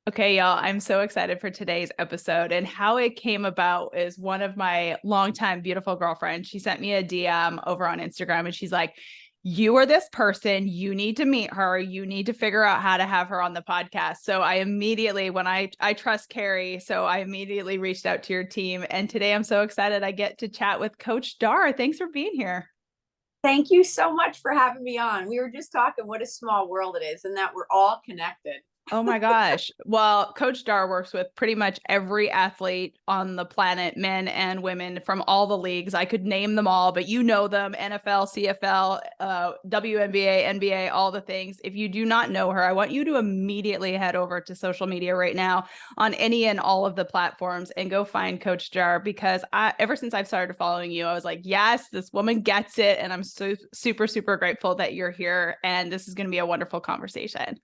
Okay, y'all, I'm so excited for today's episode. And how it came about is one of my longtime beautiful girlfriends. She sent me a DM over on Instagram and she's like, "You are this person. You need to meet her. You need to figure out how to have her on the podcast." So I immediately, when I trust Carrie, so I immediately reached out to your team. And today I'm so excited I get to chat with Coach Dar. Thanks for being here. Thank you so much for having me on. We were just talking what a small world it is and that we're all connected. Oh my gosh. Well, Coach Dar works with pretty much every athlete on the planet, men and women from all the leagues. I could name them all, but you know them: NFL, CFL, WNBA, NBA, all the things. If you do not know her, I want you to immediately head over to social media right now on any and all of the platforms and go find Coach Dar, because ever since I've started following you, I was like, yes, this woman gets it. And I'm so super, super grateful that you're here. And this is going to be a wonderful conversation.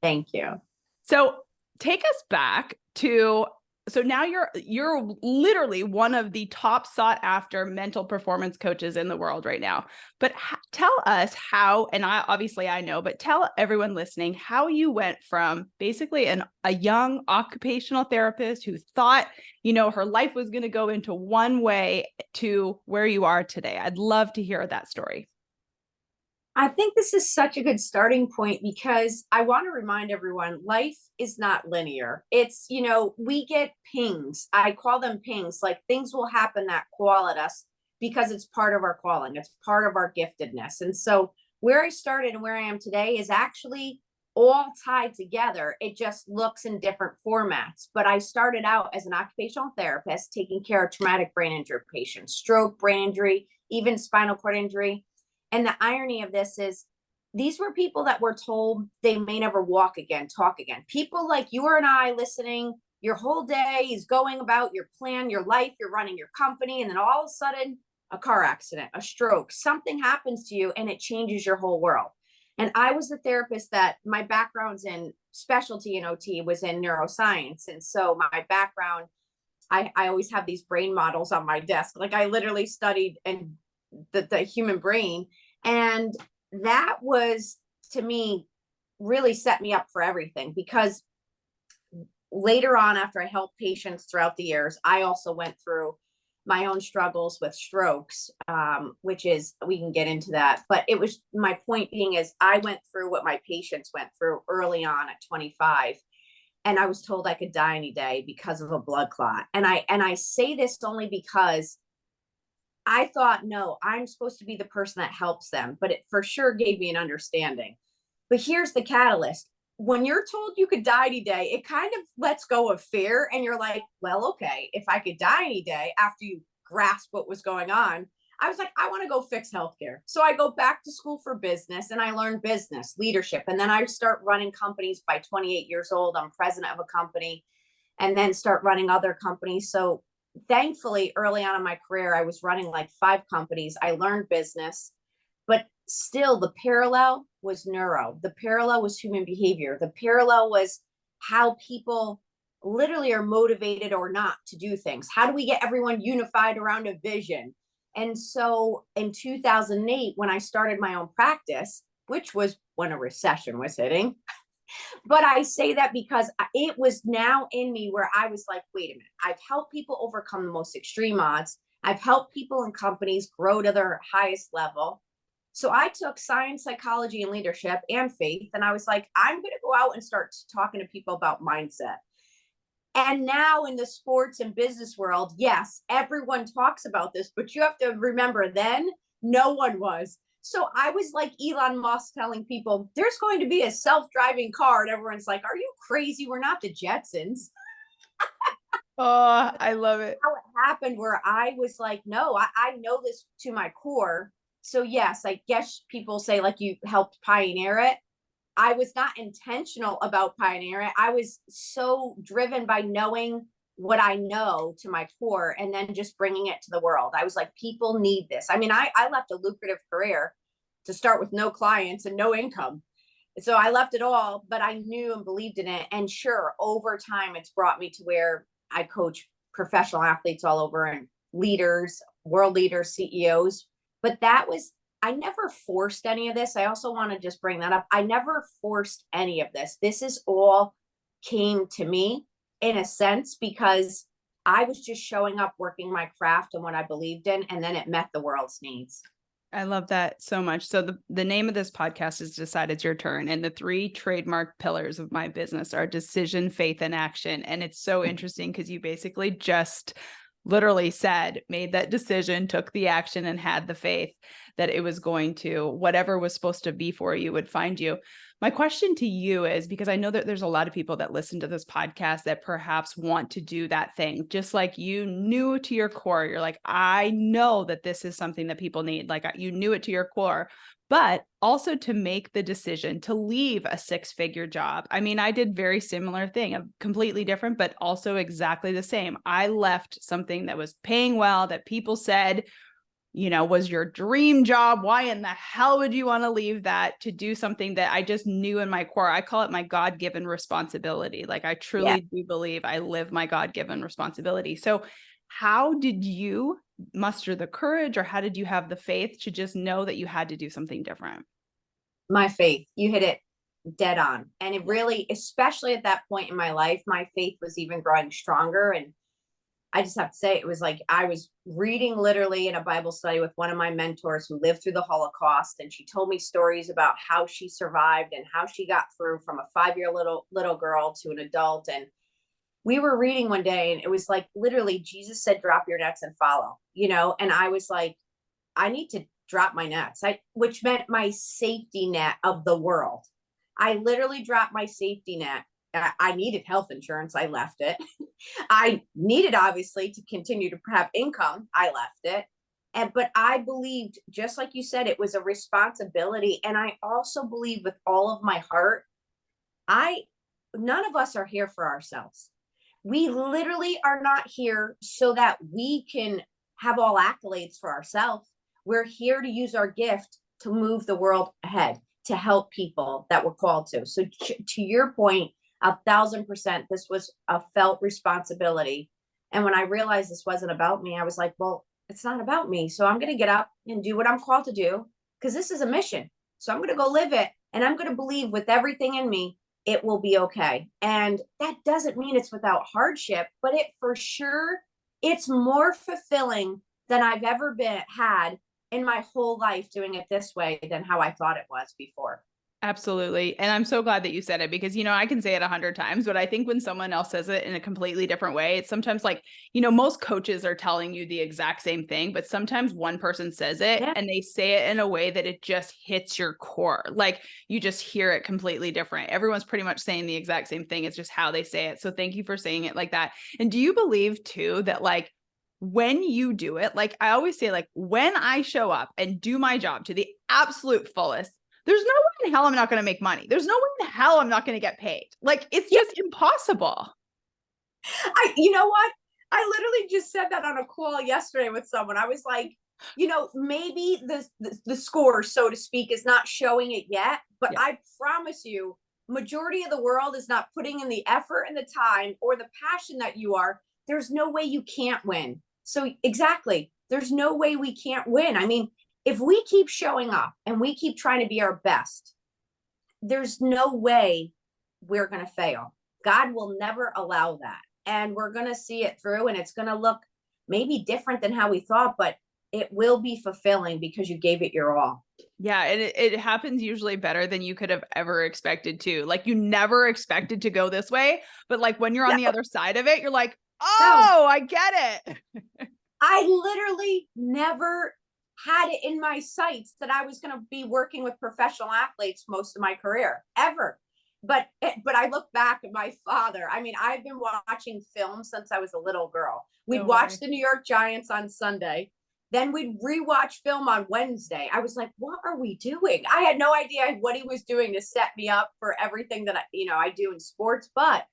Thank you. So take us back to, so now you're literally one of the top sought after mental performance coaches in the world right now. But tell us how, and I know, but tell everyone listening how you went from basically a young occupational therapist who thought, her life was going to go into one way to where you are today. I'd love to hear that story. I think this is such a good starting point because I want to remind everyone life is not linear. We get pings. I call them pings, like things will happen that call at us because it's part of our calling, it's part of our giftedness. And so, where I started and where I am today is actually all tied together. It just looks in different formats. But I started out as an occupational therapist taking care of traumatic brain injury patients, stroke, brain injury, even spinal cord injury. And the irony of this is these were people that were told they may never walk again, talk again. People like you and I listening, your whole day is going about your plan, your life, you're running your company, and then all of a sudden, a car accident, a stroke, something happens to you and it changes your whole world. And I was the therapist that my background's in specialty in OT was in neuroscience. And so my background, I always have these brain models on my desk. Like I literally studied and the human brain. And that was, to me, really set me up for everything because later on, after I helped patients throughout the years, I also went through my own struggles with strokes, which is, we can get into that. But it was, my point being is I went through what my patients went through early on at 25. And I was told I could die any day because of a blood clot. And I say this only because I thought, no, I'm supposed to be the person that helps them, but it for sure gave me an understanding. But here's the catalyst. When you're told you could die any day, it kind of lets go of fear. And you're like, well, okay, if I could die any day after you grasp what was going on, I was like, I want to go fix healthcare. So I go back to school for business and I learn business leadership. And then I start running companies by 28 years old. I'm president of a company and then start running other companies. So thankfully, early on in my career, I was running like 5 companies. I learned business, but still the parallel was neuro. The parallel was human behavior. The parallel was how people literally are motivated or not to do things. How do we get everyone unified around a vision? And so in 2008, when I started my own practice, which was when a recession was hitting, but I say that because it was now in me where I was like, wait a minute, I've helped people overcome the most extreme odds. I've helped people and companies grow to their highest level. So I took science, psychology, and leadership and faith. And I was like, I'm going to go out and start talking to people about mindset. And now in the sports and business world, yes, everyone talks about this, but you have to remember then no one was. So I was like Elon Musk telling people there's going to be a self-driving car. And everyone's like, are you crazy? We're not the Jetsons. Oh, I love it. How it happened where I was like, no, I know this to my core. So yes, I guess people say like you helped pioneer it. I was not intentional about pioneering. I was so driven by knowing what I know to my core and then just bringing it to the world. I was like, people need this. I mean, I left a lucrative career to start with no clients and no income. So I left it all, but I knew and believed in it. And sure, over time, it's brought me to where I coach professional athletes all over and leaders, world leaders, CEOs. But that was, I never forced any of this. I also want to just bring that up. I never forced any of this. This is all came to me in a sense, because I was just showing up, working my craft and what I believed in, and then it met the world's needs. I love that so much. So the name of this podcast is Decide It's Your Turn. And the 3 trademark pillars of my business are decision, faith, and action. And it's so interesting because you basically just literally said, made that decision, took the action, and had the faith that it was going to, whatever was supposed to be for you would find you. My question to you is, because I know that there's a lot of people that listen to this podcast that perhaps want to do that thing, just like you knew to your core, you're like, I know that this is something that people need. Like you knew it to your core, but also to make the decision to leave a 6-figure job. I mean, I did very similar thing, completely different, but also exactly the same. I left something that was paying well, that people said, was your dream job. Why in the hell would you want to leave that to do something that I just knew in my core? I call it my God-given responsibility. Like I truly do believe I live my God-given responsibility. So how did you muster the courage, or how did you have the faith to just know that you had to do something different? My faith, you hit it dead on. And it really, especially at that point in my life, my faith was even growing stronger. And I just have to say, it was like I was reading literally in a Bible study with one of my mentors who lived through the Holocaust. And she told me stories about how she survived and how she got through from a 5-year little girl to an adult. And we were reading one day, and it was like, literally, Jesus said, drop your nets and follow, and I was like, I need to drop my nets, which meant my safety net of the world. I literally dropped my safety net. I needed health insurance. I left it. I needed, obviously, to continue to have income. I left it. But I believed, just like you said, it was a responsibility. And I also believe with all of my heart, none of us are here for ourselves. We literally are not here so that we can have all accolades for ourselves. We're here to use our gift to move the world ahead, to help people that we're called to. So to your point, 1,000%, this was a felt responsibility. And when I realized this wasn't about me, I was like, well, it's not about me. So I'm going to get up and do what I'm called to do, because this is a mission. So I'm going to go live it. And I'm going to believe with everything in me, it will be okay. And that doesn't mean it's without hardship, but it for sure, it's more fulfilling than I've ever had in my whole life doing it this way than how I thought it was before. Absolutely. And I'm so glad that you said it, because, I can say it 100 times, but I think when someone else says it in a completely different way, it's sometimes like, most coaches are telling you the exact same thing, but sometimes one person says it and they say it in a way that it just hits your core. Like you just hear it completely different. Everyone's pretty much saying the exact same thing. It's just how they say it. So thank you for saying it like that. And do you believe too, that like, when you do it, like I always say, like when I show up and do my job to the absolute fullest, there's no way in hell I'm not going to make money. There's no way in hell I'm not going to get paid. Like it's just impossible. You know what? I literally just said that on a call yesterday with someone. I was like, maybe the score, so to speak, is not showing it yet, but I promise you, majority of the world is not putting in the effort and the time or the passion that you are. There's no way you can't win. So exactly, there's no way we can't win. I mean, if we keep showing up and we keep trying to be our best, there's no way we're going to fail. God will never allow that. And we're going to see it through, and it's going to look maybe different than how we thought, but it will be fulfilling because you gave it your all. Yeah. And it happens usually better than you could have ever expected to. Like you never expected to go this way, but like when you're on the other side of it, you're like, oh, I get it. I literally never had it in my sights that I was going to be working with professional athletes most of my career, ever. But I look back at my father. I mean, I've been watching film since I was a little girl. We'd watch the New York Giants on Sunday. Then we'd rewatch film on Wednesday. I was like, what are we doing? I had no idea what he was doing to set me up for everything that I do in sports, but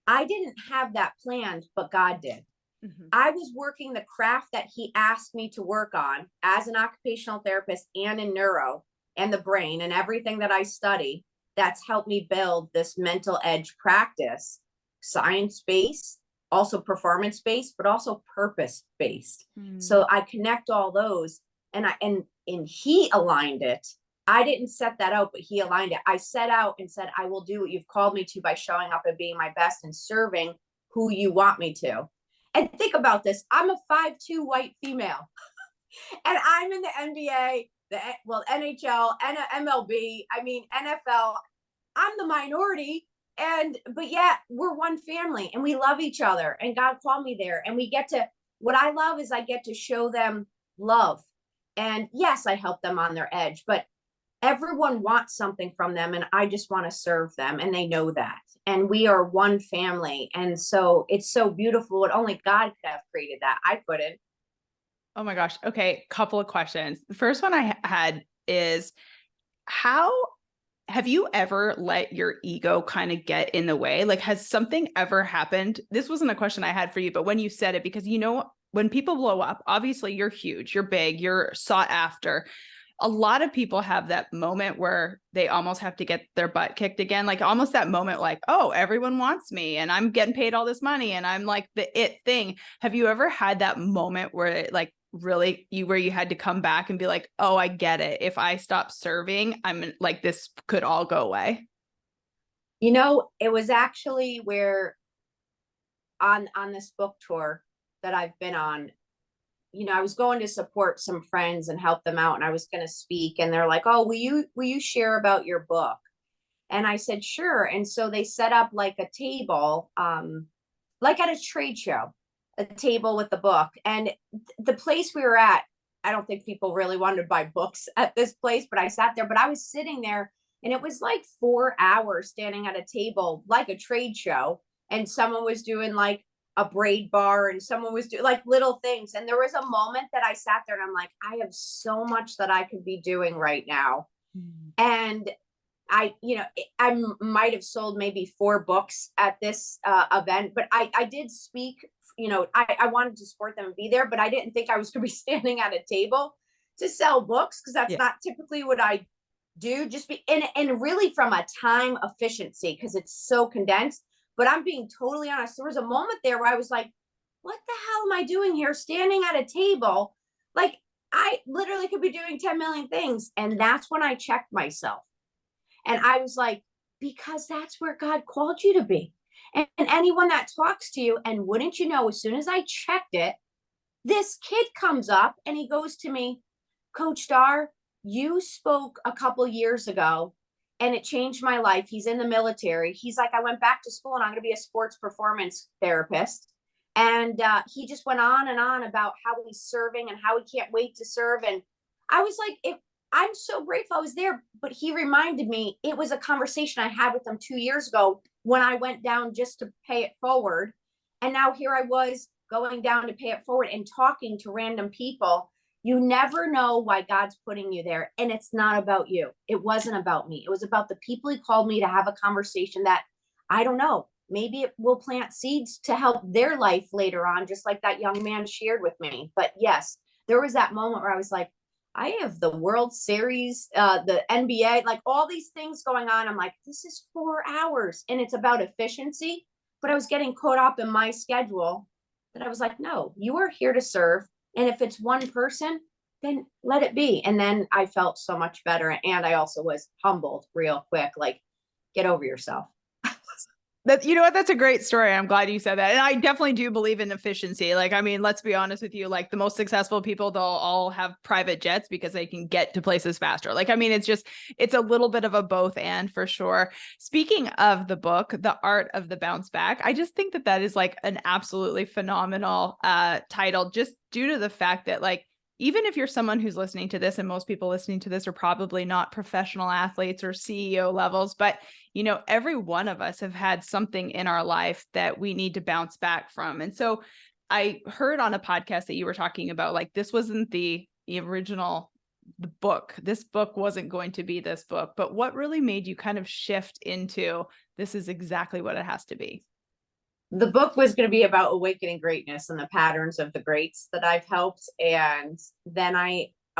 I didn't have that planned, but God did. Mm-hmm. I was working the craft that he asked me to work on as an occupational therapist and in neuro and the brain and everything that I study. That's helped me build this mental edge practice, science-based, also performance-based, but also purpose-based. So I connect all those, and he aligned it I didn't set that out, but he aligned it. I set out and said, I will do what you've called me to by showing up and being my best and serving who you want me to. And think about this. I'm a 5'2" white female and I'm in the NBA, NHL, MLB, I mean, NFL. I'm the minority. But yeah, we're one family and we love each other and God called me there. And what I love is I get to show them love. And yes, I help them on their edge, but everyone wants something from them and I just want to serve them and they know that. And we are one family. And so it's so beautiful. And only God could have created that. I couldn't. Oh my gosh. Okay. Couple of questions. The first one I had is, how have you ever let your ego kind of get in the way? Like, has something ever happened? This wasn't a question I had for you, but when you said it, because when people blow up, obviously you're huge, you're big, you're sought after. A lot of people have that moment where they almost have to get their butt kicked again. Like almost that moment, like, oh, everyone wants me and I'm getting paid all this money and I'm like the it thing. Have you ever had that moment where it like really where you had to come back and be like, oh, I get it. If I stop serving, I'm like, this could all go away? It was actually where on this book tour that I've been on, I was going to support some friends and help them out and I was going to speak and they're like, oh, will you share about your book? And I said, sure. And so they set up like a table, like at a trade show, a table with the book. And the place we were at, I don't think people really wanted to buy books at this place, but I sat there, but I was sitting there and it was like 4 hours standing at a table, like a trade show. And someone was doing like a braid bar and someone was doing like little things. And there was a moment that I sat there and I'm like, I have so much that I could be doing right now. And I might have sold maybe 4 books at this event, but I did speak, I wanted to support them and be there, but I didn't think I was going to be standing at a table to sell books because that's not typically what I do. And really from a time efficiency because it's so condensed. But I'm being totally honest. There was a moment there where I was like, what the hell am I doing here standing at a table? Like I literally could be doing 10 million things. And that's when I checked myself. And I was like, because that's where God called you to be. And anyone that talks to you, and wouldn't you know, as soon as I checked it, this kid comes up and he goes to me, Coach Dar, you spoke a couple years ago and it changed my life. He's in the military. He's like, I went back to school and I'm going to be a sports performance therapist. And he just went on and on about how he's serving and how he can't wait to serve. And I was like, I'm so grateful I was there, but he reminded me it was a conversation I had with him 2 years ago when I went down just to pay it forward. And now here I was going down to pay it forward and talking to random people. You never know why God's putting you there. And it's not about you. It wasn't about me. It was about the people he called me to have a conversation that I don't know. Maybe it will plant seeds to help their life later on, just like that young man shared with me. But yes, there was that moment where I was like, I have the World Series, the NBA, like all these things going on. I'm like, this is 4 hours and it's about efficiency. But I was getting caught up in my schedule that I was like, no, you are here to serve. And if it's one person, then let it be. And then I felt so much better. And I also was humbled real quick, like, get over yourself. You know what? That's a great story. I'm glad you said that. And I definitely do believe in efficiency. Like, I mean, let's be honest with you, like the most successful people, they'll all have private jets because they can get to places faster. Like, I mean, it's a little bit of a both and for sure. Speaking of the book, The Art of the Bounce Back, I just think that is like an absolutely phenomenal title, just due to the fact that like, even if you're someone who's listening to this, and most people listening to this are probably not professional athletes or CEO levels, but every one of us have had something in our life that we need to bounce back from. And so I heard on a podcast that you were talking about, like, this wasn't the original book. This book wasn't going to be this book, but what really made you kind of shift into this is exactly what it has to be? The book was going to be about awakening greatness and the patterns of the greats that I've helped. And then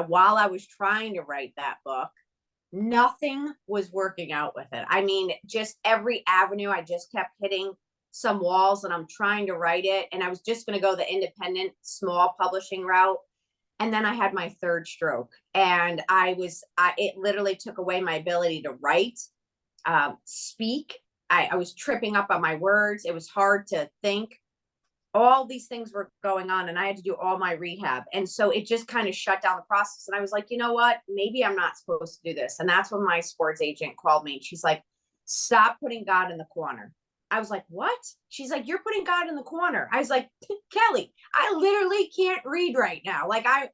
while I was trying to write that book, nothing was working out with it. I mean, just every avenue, I just kept hitting some walls and I'm trying to write it. And I was just going to go the independent, small publishing route. And then I had my third stroke, and it literally took away my ability to write, speak. I was tripping up on my words. It was hard to think. All these things were going on, and I had to do all my rehab. And so it just kind of shut down the process. And I was like, you know what? Maybe I'm not supposed to do this. And that's when my sports agent called me, and she's like, stop putting God in the corner. I was like, what? She's like, you're putting God in the corner. I was like, Kelly, I literally can't read right now. I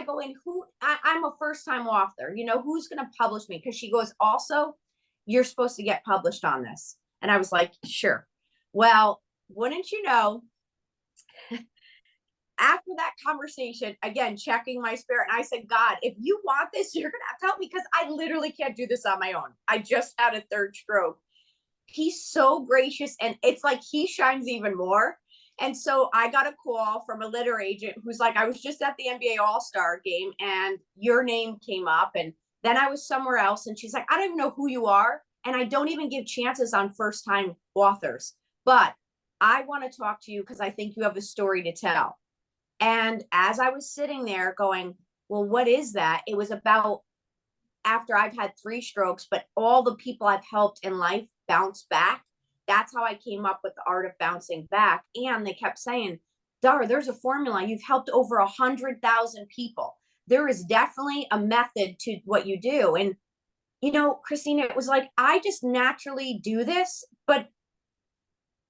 go in, I'm a first time author, who's going to publish me? Because she goes, also, you're supposed to get published on this. And I was like, sure. Well, wouldn't you know, after that conversation, again, checking my spirit, and I said, God, if you want this, you're going to have to help me, because I literally can't do this on my own. I just had a third stroke. He's so gracious, and it's like he shines even more. And so I got a call from a litter agent who's like, I was just at the NBA All-Star game and your name came up, and then I was somewhere else, and she's like, I don't even know who you are, and I don't even give chances on first-time authors, but I want to talk to you because I think you have a story to tell. And as I was sitting there going, well, what is that? It was about after I've had 3 strokes, but all the people I've helped in life bounce back. That's how I came up with the art of bouncing back. And they kept saying, Dar, there's a formula. You've helped over 100,000 people. There is definitely a method to what you do. And, Christina, it was like, I just naturally do this,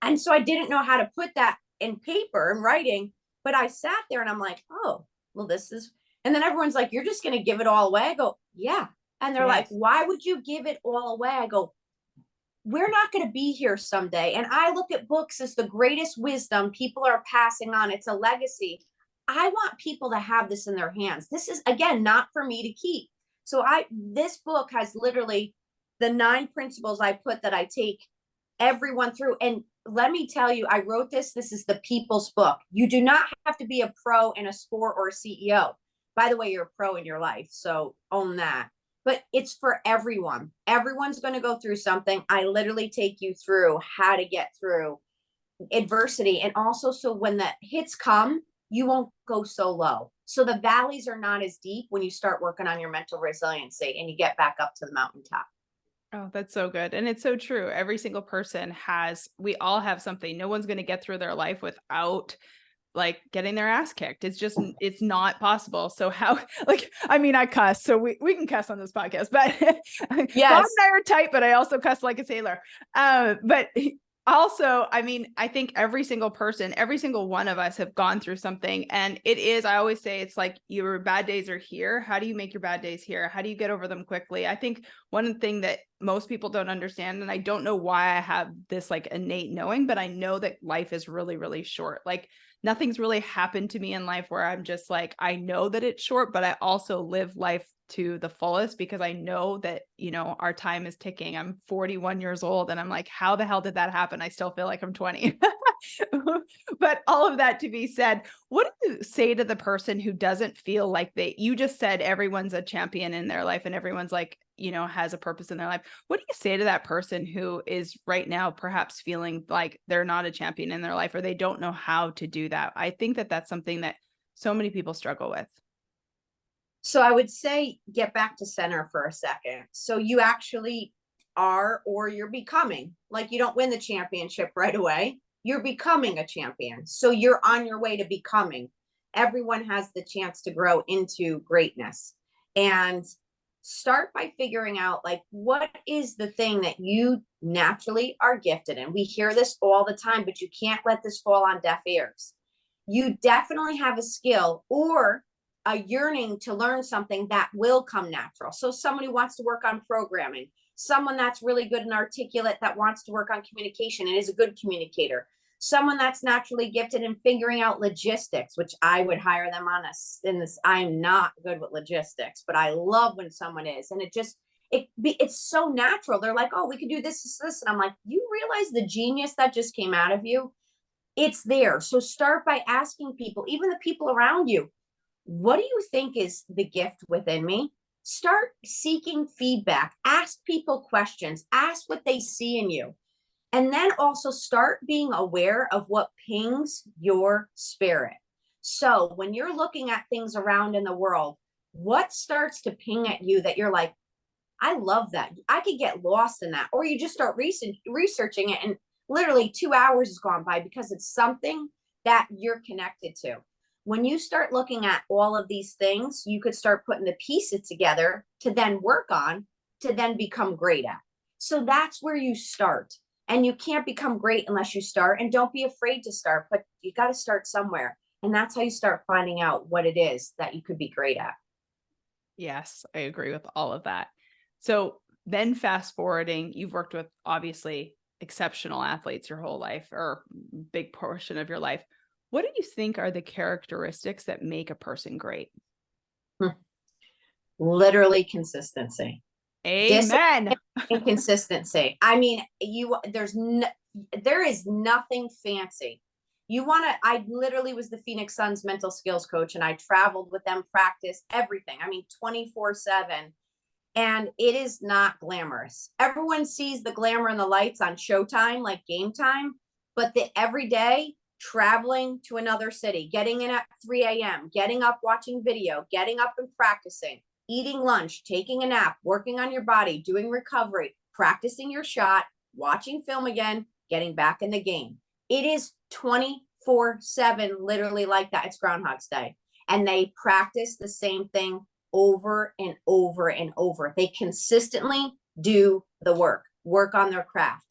and so I didn't know how to put that in paper and writing, but I sat there and I'm like, oh, well, and then everyone's like, you're just going to give it all away. I go, yeah. And they're like, why would you give it all away? I go, we're not going to be here someday. And I look at books as the greatest wisdom people are passing on. It's a legacy. I want people to have this in their hands. This is, again, not for me to keep. So this book has literally the 9 principles I put that I take everyone through. And let me tell you, I wrote this is the people's book. You do not have to be a pro in a sport or a CEO. By the way, you're a pro in your life, so own that. But it's for everyone. Everyone's going to go through something. I literally take you through how to get through adversity. And also, so when the hits come, you won't go so low. So the valleys are not as deep when you start working on your mental resiliency and you get back up to the mountaintop. Oh, that's so good. And it's so true. Every single person we all have something. No one's going to get through their life without like getting their ass kicked. It's not possible. So how, I cuss, so we can cuss on this podcast, but yes. Bob and I are tight, but I also cuss like a sailor. But also, I think every single person, every single one of us have gone through something. And I always say, it's like your bad days are here. How do you make your bad days here? How do you get over them quickly? I think one thing that most people don't understand, and I don't know why I have this like innate knowing, but I know that life is really, really short. Like nothing's really happened to me in life where I'm just like, I know that it's short, but I also live life to the fullest because I know that, our time is ticking. I'm 41 years old and I'm like, how the hell did that happen? I still feel like I'm 20. But all of that to be said, what do you say to the person who doesn't feel like you just said everyone's a champion in their life and everyone's like, has a purpose in their life. What do you say to that person who is right now perhaps feeling like they're not a champion in their life or they don't know how to do that? I think that that's something that so many people struggle with. So I would say get back to center for a second. So you actually are, or you're becoming, like you don't win the championship right away. You're becoming a champion. So you're on your way to becoming. Everyone has the chance to grow into greatness. And start by figuring out like, what is the thing that you naturally are gifted in? We hear this all the time, but you can't let this fall on deaf ears. You definitely have a skill or a yearning to learn something that will come natural. So someone who wants to work on programming, someone that's really good and articulate that wants to work on communication and is a good communicator, someone that's naturally gifted in figuring out logistics, which I would hire them on in this. I'm not good with logistics, but I love when someone is. And it's so natural. They're like, oh, we could do this. And I'm like, you realize the genius that just came out of you? It's there. So start by asking people, even the people around you, what do you think is the gift within me? Start seeking feedback. Ask people questions. Ask what they see in you. And then also start being aware of what pings your spirit. So when you're looking at things around in the world, what starts to ping at you that you're like, I love that. I could get lost in that. Or you just start researching it, and literally 2 hours has gone by because it's something that you're connected to. When you start looking at all of these things, you could start putting the pieces together to then work on, to then become great at. So that's where you start. And you can't become great unless you start. And don't be afraid to start, but you got to start somewhere. And that's how you start finding out what it is that you could be great at. Yes, I agree with all of that. So then fast forwarding, you've worked with obviously exceptional athletes your whole life, or big portion of your life. What do you think are the characteristics that make a person great? Literally consistency. Amen. And consistency. I mean, there is nothing fancy. I literally was the Phoenix Suns mental skills coach, and I traveled with them, practiced everything. I mean, 24/7. And it is not glamorous. Everyone sees the glamour and the lights on Showtime, like Game Time, but the everyday traveling to another city, getting in at 3 a.m., getting up, watching video, getting up and practicing, eating lunch, taking a nap, working on your body, doing recovery, practicing your shot, watching film again, getting back in the game. It is 24/7, literally like that. It's Groundhog's Day. And they practice the same thing over and over and over. They consistently do the work on their craft.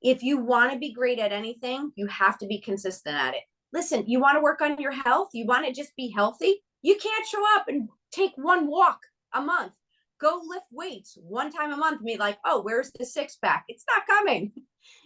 If you want to be great at anything, you have to be consistent at it. Listen, you want to work on your health? You want to just be healthy? You can't show up and take one walk a month. Go lift weights one time a month and be like, oh, where's the six pack? It's not coming.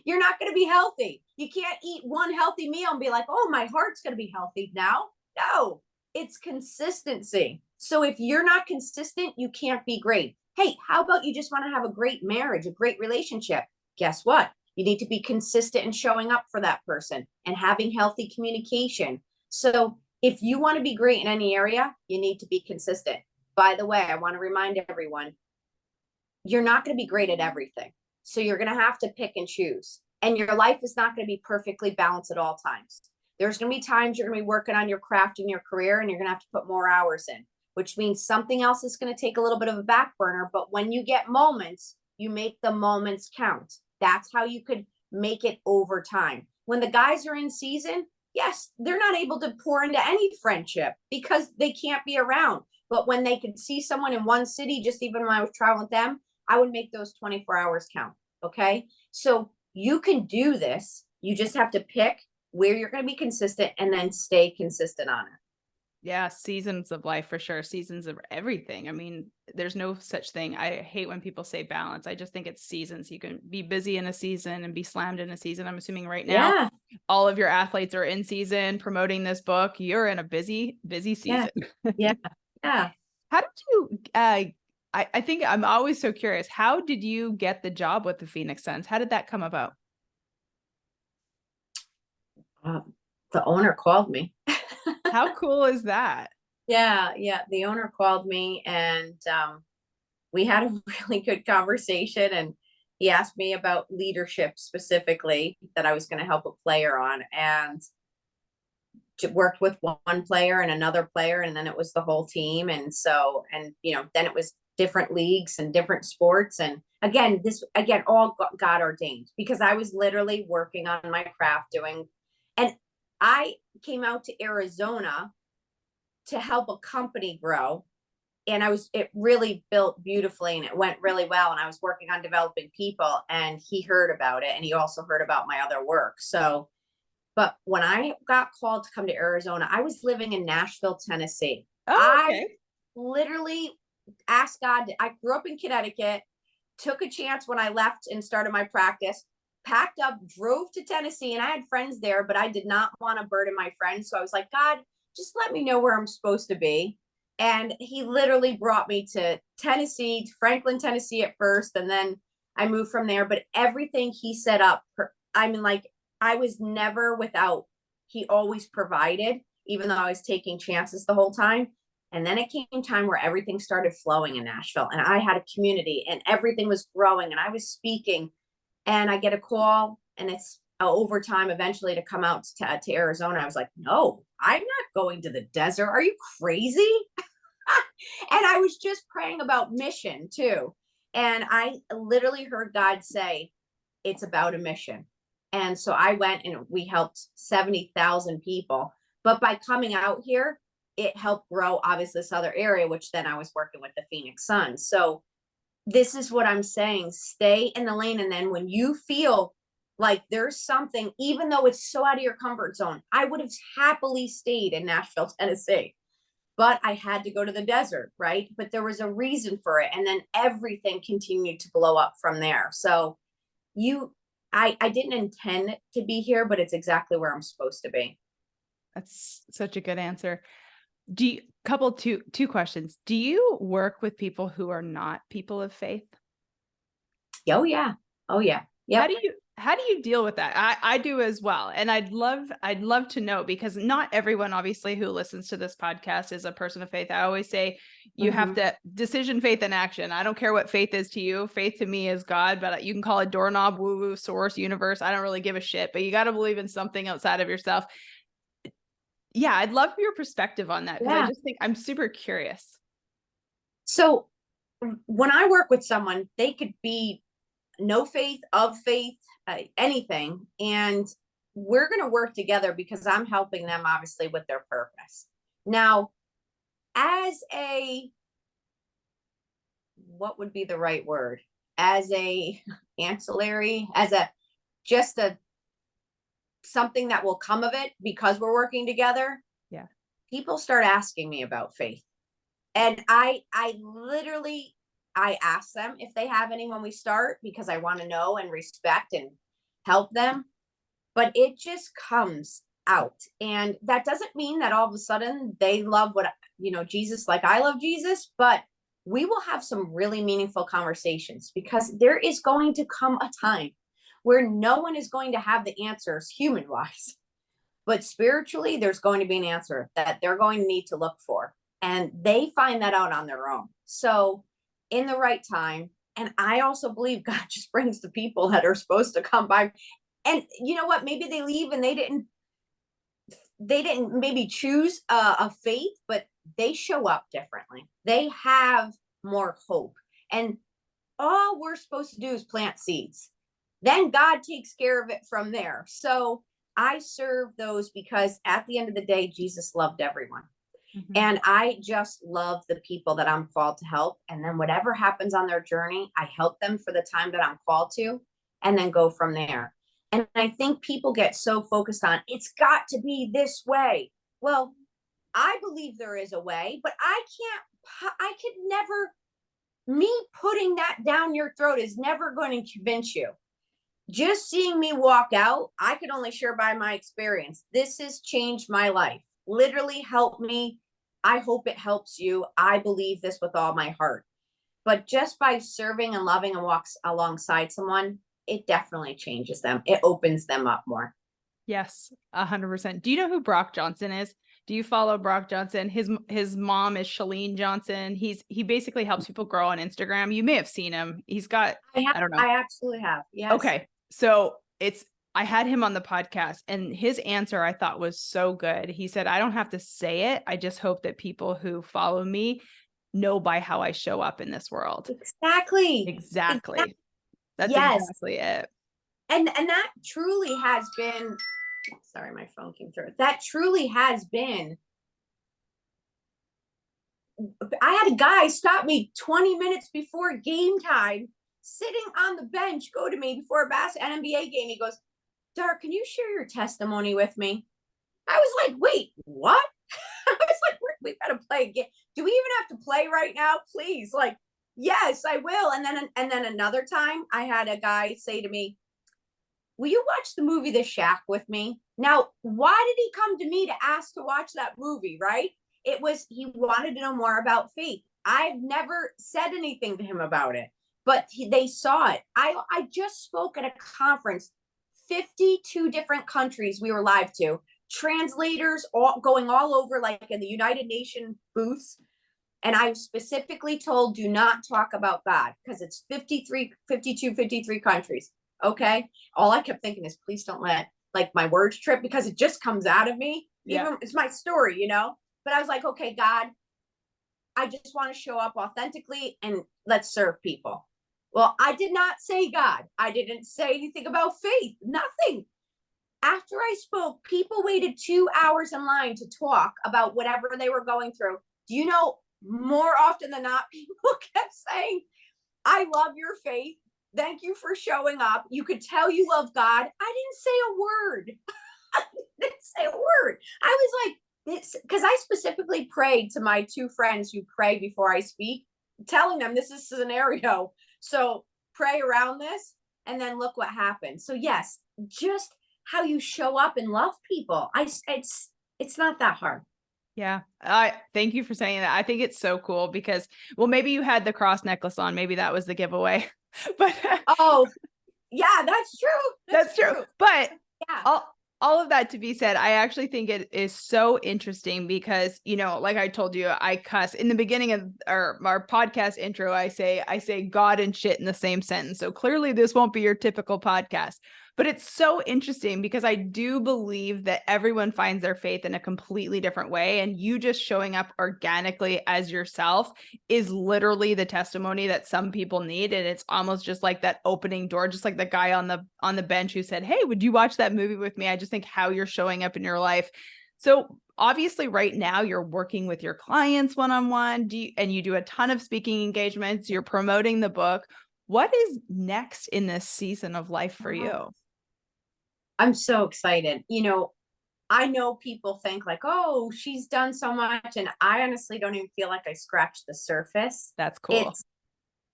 You're not going to be healthy. You can't eat one healthy meal and be like, oh, my heart's going to be healthy now. No, it's consistency. So if you're not consistent, you can't be great. Hey, how about you just want to have a great marriage, a great relationship? Guess what? You need to be consistent in showing up for that person and having healthy communication. So if you want to be great in any area, you need to be consistent. By the way, I want to remind everyone, you're not going to be great at everything. So you're going to have to pick and choose. And your life is not going to be perfectly balanced at all times. There's going to be times you're going to be working on your craft and your career, and you're going to have to put more hours in, which means something else is going to take a little bit of a back burner. But when you get moments, you make the moments count. That's how you could make it over time. When the guys are in season, yes, they're not able to pour into any friendship because they can't be around. But when they could see someone in one city, just even when I was traveling with them, I would make those 24 hours count. Okay. So you can do this. You just have to pick where you're going to be consistent and then stay consistent on it. Yeah, seasons of life for sure. Seasons of everything. I mean, there's no such thing. I hate when people say balance. I just think it's seasons. You can be busy in a season and be slammed in a season. I'm assuming right now, all of your athletes are in season promoting this book. You're in a busy season. Yeah. How did you, I think I'm always so curious. How did you get the job with the Phoenix Suns? How did that come about? The owner called me. How cool is that? Yeah. The owner called me, and we had a really good conversation, and he asked me about leadership specifically that I was going to help a player on, and worked with one player and another player, and then it was the whole team. And so, and then it was different leagues and different sports. And again, all God ordained, because I was literally working on my craft and I came out to Arizona to help a company grow. And it really built beautifully and it went really well. And I was working on developing people, and he heard about it. And he also heard about my other work. So, but when I got called to come to Arizona, I was living in Nashville, Tennessee. Oh, okay. I literally asked God. I grew up in Connecticut, took a chance when I left and started my practice, packed up, drove to Tennessee, and I had friends there, but I did not want to burden my friends. So I was like, God, just let me know where I'm supposed to be. And he literally brought me to Tennessee, Franklin, Tennessee at first. And then I moved from there. But everything he set up, I mean, like, I was never without. He always provided, even though I was taking chances the whole time. And then it came time where everything started flowing in Nashville, and I had a community and everything was growing, and I was speaking, and I get a call, and it's overtime eventually to come out to Arizona. I was like, no, I'm not going to the desert. Are you crazy? And I was just praying about mission too. And I literally heard God say, it's about a mission. And so I went and we helped 70,000 people. But by coming out here, it helped grow, obviously, this other area, which then I was working with the Phoenix Suns. So this is what I'm saying. Stay in the lane. And then when you feel like there's something, even though it's so out of your comfort zone, I would have happily stayed in Nashville, Tennessee, but I had to go to the desert, right? But there was a reason for it. And then everything continued to blow up from there. So I didn't intend to be here, but it's exactly where I'm supposed to be. That's such a good answer. Two questions. Do you work with people who are not people of faith? Oh yeah. Oh yeah. Yep. How do you deal with that? I do as well. And I'd love to know, because not everyone obviously who listens to this podcast is a person of faith. I always say you have to decision, faith, and action. I don't care what faith is to you. Faith to me is God, but you can call it doorknob, woo-woo, source, universe. I don't really give a shit, but you got to believe in something outside of yourself. Yeah, I'd love your perspective on that, because I just think I'm super curious. So when I work with someone, they could be no faith, of faith, anything. And we're going to work together because I'm helping them obviously with their purpose. Now, as what would be the right word? As a ancillary, something that will come of it because we're working together. Yeah. People start asking me about faith. And I ask them if they have any when we start, because I want to know and respect and help them. But it just comes out. And that doesn't mean that all of a sudden they love Jesus like I love Jesus, but we will have some really meaningful conversations, because there is going to come a time where no one is going to have the answers human wise, but spiritually, there's going to be an answer that they're going to need to look for. And they find that out on their own. So in the right time. And I also believe God just brings the people that are supposed to come by. And you know what? Maybe they leave and they didn't maybe choose a faith, but they show up differently. They have more hope. And all we're supposed to do is plant seeds. Then God takes care of it from there. So I serve those because at the end of the day, Jesus loved everyone. And I just love the people that I'm called to help. And then whatever happens on their journey, I help them for the time that I'm called to, and then go from there. And I think people get so focused on, it's got to be this way. Well, I believe there is a way, but me putting that down your throat is never going to convince you. Just seeing me walk out, I could only share by my experience. This has changed my life, literally helped me. I hope it helps you. I believe this with all my heart. But just by serving and loving and walks alongside someone, it definitely changes them. It opens them up more. Yes, 100%. Do you know who Brock Johnson is? Do you follow Brock Johnson? His mom is Shalene Johnson. He basically helps people grow on Instagram. You may have seen him. I don't know. I absolutely have. Yes. Okay. So I had him on the podcast, and his answer I thought was so good. He said, I don't have to say it. I just hope that people who follow me know by how I show up in this world. Exactly. That's exactly it. And that truly has been, sorry, my phone came through. That truly has been, I had a guy stop me 20 minutes before game time, sitting on the bench, go to me before an NBA game. He goes, Dar, can you share your testimony with me? I was like, wait, what? I was like, we've got to play again. Do we even have to play right now? Please. Like, yes, I will. And then another time I had a guy say to me, will you watch the movie The Shack with me? Now, why did he come to me to ask to watch that movie, right? He wanted to know more about faith. I've never said anything to him about it, but they saw it. I just spoke at a conference, 52 different countries we were live to, translators going all over, like in the United Nations booths. And I was specifically told, do not talk about God, because it's 53 countries. Okay. All I kept thinking is, please don't let like my words trip, because it just comes out of me. Yeah. Even it's my story, you know, but I was like, okay, God, I just want to show up authentically and let's serve people. Well, I did not say God. I didn't say anything about faith, nothing. After I spoke, people waited 2 hours in line to talk about whatever they were going through. Do you know, more often than not, people kept saying, I love your faith. Thank you for showing up. You could tell you love God. I didn't say a word. I didn't say a word. I was like, this, because I specifically prayed to my two friends who pray before I speak, telling them this is a scenario. So pray around this and then look what happened. So yes, just how you show up and love people. It's not that hard. Yeah. I thank you for saying that. I think it's so cool because, well, maybe you had the cross necklace on. Maybe that was the giveaway, but Oh, yeah, that's true. that's true. But Yeah. all of that to be said, I actually think it is so interesting because, you know, like I told you, I cuss in the beginning of our podcast intro. I say God and shit in the same sentence. So clearly this won't be your typical podcast, but it's so interesting because I do believe that everyone finds their faith in a completely different way. And you just showing up organically as yourself is literally the testimony that some people need. And it's almost just like that opening door, just like the guy on the bench who said, hey, would you watch that movie with me? I just think how you're showing up in your life. So obviously right now you're working with your clients one-on-one, and you do a ton of speaking engagements, you're promoting the book. What is next in this season of life for you? I'm so excited. You know, I know people think like, oh, she's done so much. And I honestly don't even feel like I scratched the surface. That's cool. It's,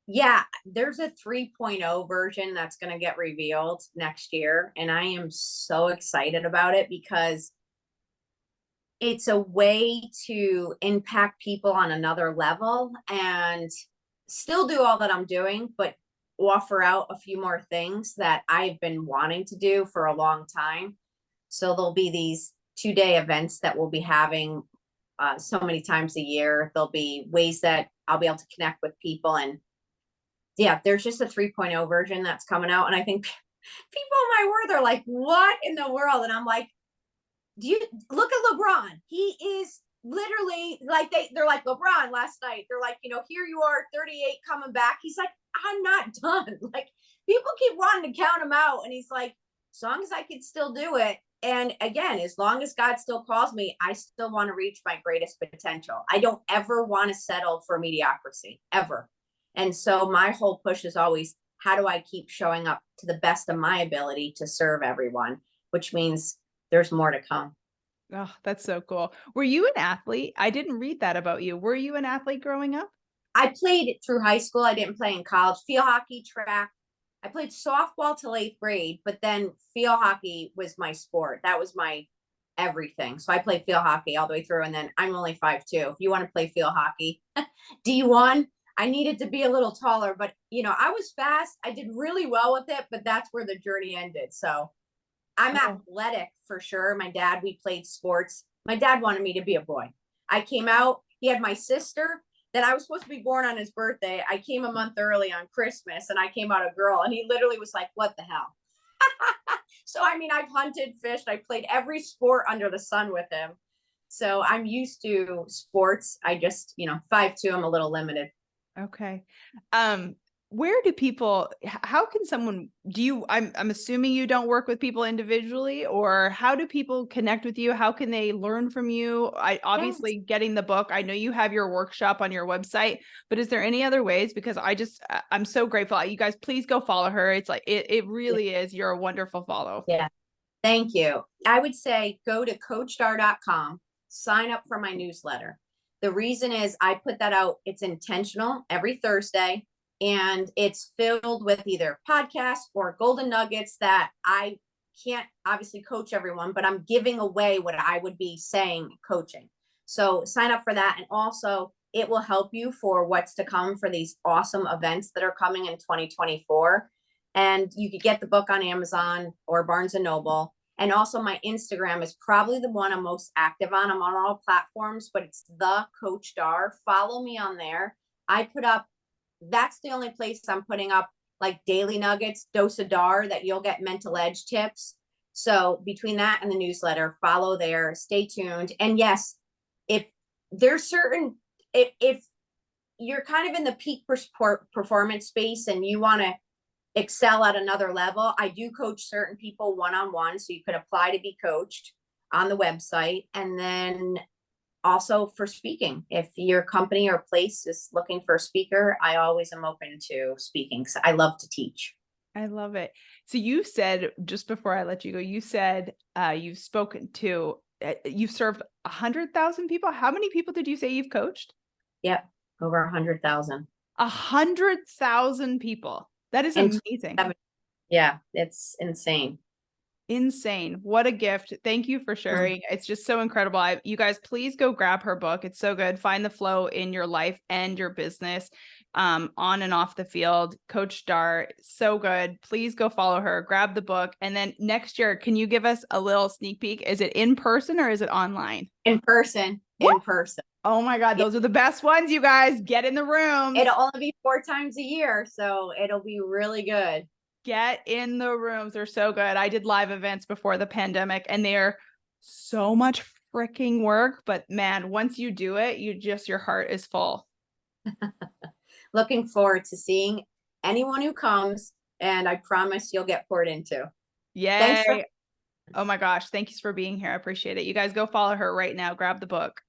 yeah, there's a 3.0 version that's going to get revealed next year. And I am so excited about it because it's a way to impact people on another level and still do all that I'm doing, but offer out a few more things that I've been wanting to do for a long time. So there'll be these 2-day events that we'll be having so many times a year. There'll be ways that I'll be able to connect with people. And yeah, there's just a 3.0 version that's coming out. And I think people in my word are like, what in the world? And I'm like, do you look at LeBron? He is literally like they're like LeBron last night. They're like, you know, here you are, 38 coming back. He's like, I'm not done. Like people keep wanting to count him out. And he's like, as long as I can still do it. And again, as long as God still calls me, I still want to reach my greatest potential. I don't ever want to settle for mediocrity, ever. And so my whole push is always, how do I keep showing up to the best of my ability to serve everyone, which means there's more to come. Oh, that's so cool. Were you an athlete? I didn't read that about you. Were you an athlete growing up? I played it through high school. I didn't play in college. Field hockey, track. I played softball till 8th grade, but then field hockey was my sport. That was my everything. So I played field hockey all the way through. And then I'm only 5'2". If you want to play field hockey, D1, I needed to be a little taller, but you know, I was fast. I did really well with it, but that's where the journey ended. So I'm athletic for sure. My dad, we played sports. My dad wanted me to be a boy. I came out, he had my sister. Then I was supposed to be born on his birthday. I came a month early on Christmas and I came out a girl. And he literally was like, what the hell? So, I mean, I've hunted, fished, I played every sport under the sun with him. So I'm used to sports. I just, you know, 5'2", I'm a little limited. Okay. Where do people, how can someone, I'm assuming you don't work with people individually, or how do people connect with you? How can they learn from you? Obviously getting the book. I know you have your workshop on your website, but is there any other ways? Because I'm so grateful. You guys, please go follow her. It's like, it really is. You're a wonderful follow. Yeah. Thank you. I would say go to coachdar.com, sign up for my newsletter. The reason is I put that out, it's intentional every Thursday, and it's filled with either podcasts or golden nuggets that I can't obviously coach everyone, but I'm giving away what I would be saying coaching. So sign up for that. And also it will help you for what's to come for these awesome events that are coming in 2024. And you could get the book on Amazon or Barnes and Noble. And also my Instagram is probably the one I'm most active on. I'm on all platforms, but it's the Coach Dar. Follow me on there. I put up, that's the only place I'm putting up like daily nuggets, dose of Dar, that you'll get mental edge tips. So between that and the newsletter, follow there, stay tuned. And yes, if there's certain, if you're kind of in the peak performance space and you want to excel at another level, I do coach certain people one-on-one. So you could apply to be coached on the website. And then also for speaking, if your company or place is looking for a speaker, I always am open to speaking. So I love to teach. I love it. So you said, just before I let you go, you said you've spoken to, you've served 100,000 people. How many people did you say you've coached? Yep. Over 100,000. 100,000 people. That is amazing. Yeah, it's insane. Insane. What a gift. Thank you for sharing. It's just so incredible. You guys, please go grab her book. It's so good. Find the flow in your life and your business, on and off the field. Coach Dar, so good. Please go follow her, grab the book. And then next year, can you give us a little sneak peek? Is it in person or is it online? In person. In person. Oh my God, those are the best ones, you guys. Get in the room. It'll only be 4 times a year, so it'll be really good. Get in the rooms. They're so good. I did live events before the pandemic and they're so much freaking work, but man, once you do it, your heart is full. Looking forward to seeing anyone who comes, and I promise you'll get poured into. Yay. Oh my gosh. Thanks for being here. I appreciate it. You guys go follow her right now. Grab the book.